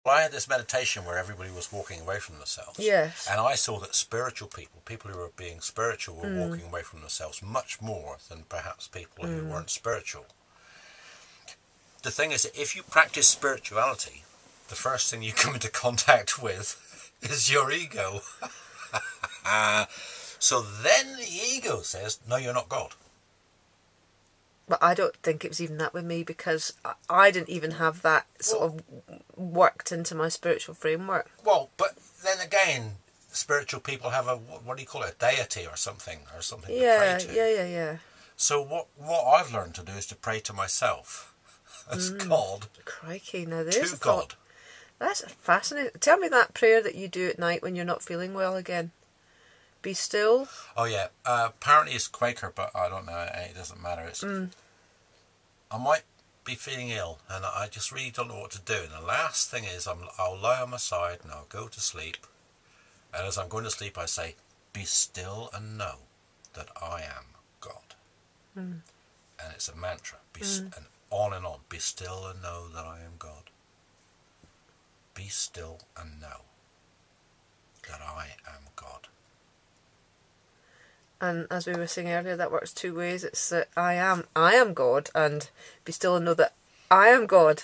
Well, I had this meditation where everybody was walking away from themselves. Yes. And I saw that spiritual people who were being spiritual, were walking away from themselves much more than perhaps people who weren't spiritual. The thing is that if you practice spirituality, the first thing you come into contact with is your ego. So then the ego says, no, you're not God. But I don't think it was even that with me, because I didn't even have that sort of worked into my spiritual framework. Well, but then again, spiritual people have a, what do you call it, a deity or something to pray to. Yeah. So what I've learned to do is to pray to myself as God. Crikey, now there's to a God. thought. That's fascinating. Tell me that prayer that you do at night when you're not feeling well again. Be still. Oh yeah, apparently it's Quaker, but I don't know. It doesn't matter. It's I might be feeling ill, and I just really don't know what to do. And the last thing is, I'll lie on my side and I'll go to sleep. And as I'm going to sleep, I say, "Be still and know that I am God." And it's a mantra. And on and on. Be still and know that I am God. Be still and know that I am God. And as we were saying earlier, that works two ways. It's that I am God, and be still and know that I am God.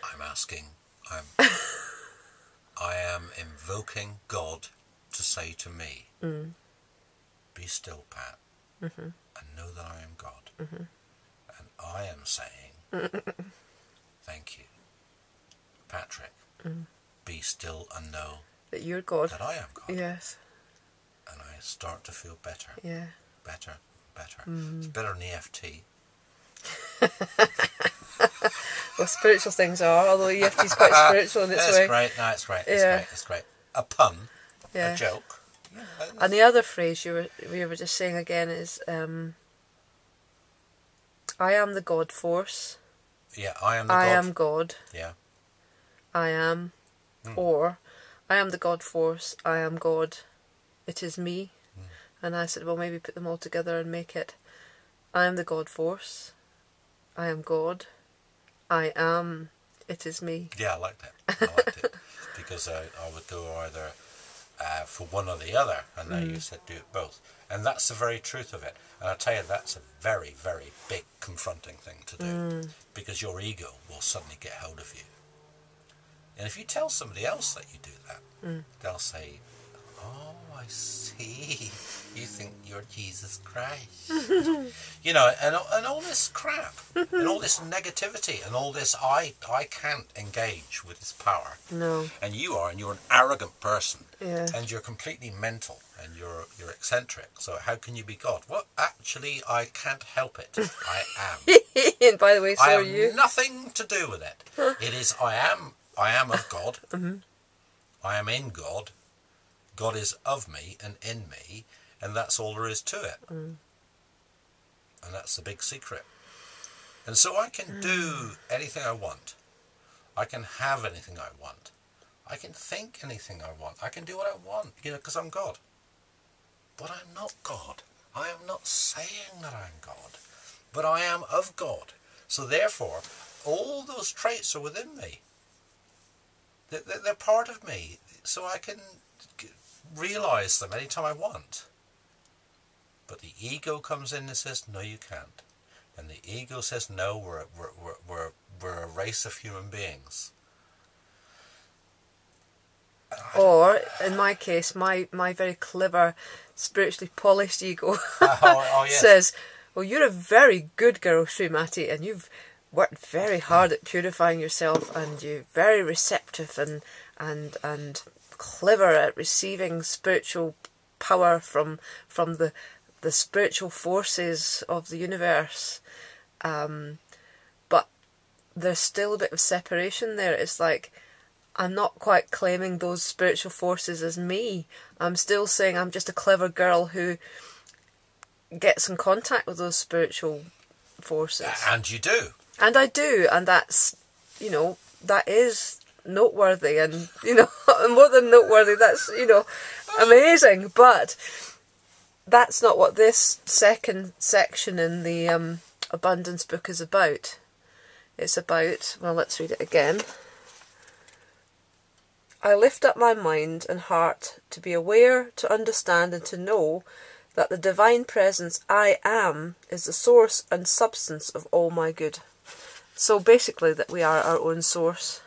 I'm asking, I am invoking God to say to me, be still, Pat, and know that I am God. And I am saying, thank you, Patrick, be still and know That you're God. that I am God. Yes. And I start to feel better. Yeah. Better. It's better than EFT. Well, spiritual things are, although EFT is quite spiritual in its way. It's great. No, it's great. It's great. A pun, Yeah. a joke. And the other phrase you were just saying again is, I am the God force. Yeah, I am the God. I am God. Yeah. I am. Or, I am the God force. I am God. It is me. And I said, well, maybe put them all together and make it, I am the God force. I am God. I am. It is me. Yeah, I like that. I liked it. Because I would go either for one or the other, and now you said do it both. And that's the very truth of it. And I tell you, that's a very, very big confronting thing to do. Because your ego will suddenly get hold of you. And if you tell somebody else that you do that, they'll say, oh, I see. You think you're Jesus Christ. You know, and all this crap, and all this negativity, and all this, I can't engage with this power. No. And you're an arrogant person. Yeah. And you're completely mental, and you're eccentric. So how can you be God? Well, actually, I can't help it. I am. And by the way, so I are have you. nothing to do with it. It is, I am of God. I am in God. God is of me and in me, and that's all there is to it. And that's the big secret. And so I can do anything I want. I can have anything I want. I can think anything I want. I can do what I want, because I'm God. But I'm not God. I am not saying that I'm God. But I am of God. So therefore, all those traits are within me. They're part of me. So I can realize them anytime I want. But the ego comes in and says, no, you can't. And the ego says, no, we're a race of human beings. Or, in my case, my very clever, spiritually polished ego Yes. says, well, you're a very good girl, Srimati, and you've worked very hard at purifying yourself, and you're very receptive and clever at receiving spiritual power from the spiritual forces of the universe. But there's still a bit of separation there. It's like, I'm not quite claiming those spiritual forces as me. I'm still saying I'm just a clever girl who gets in contact with those spiritual forces. And you do. And I do, and that's, that is noteworthy, and, more than noteworthy, that's, amazing. But that's not what this second section in the Abundance book is about. It's about, well, let's read it again. I lift up my mind and heart to be aware, to understand, and to know that the divine presence I am is the source and substance of all my good. So basically that we are our own source.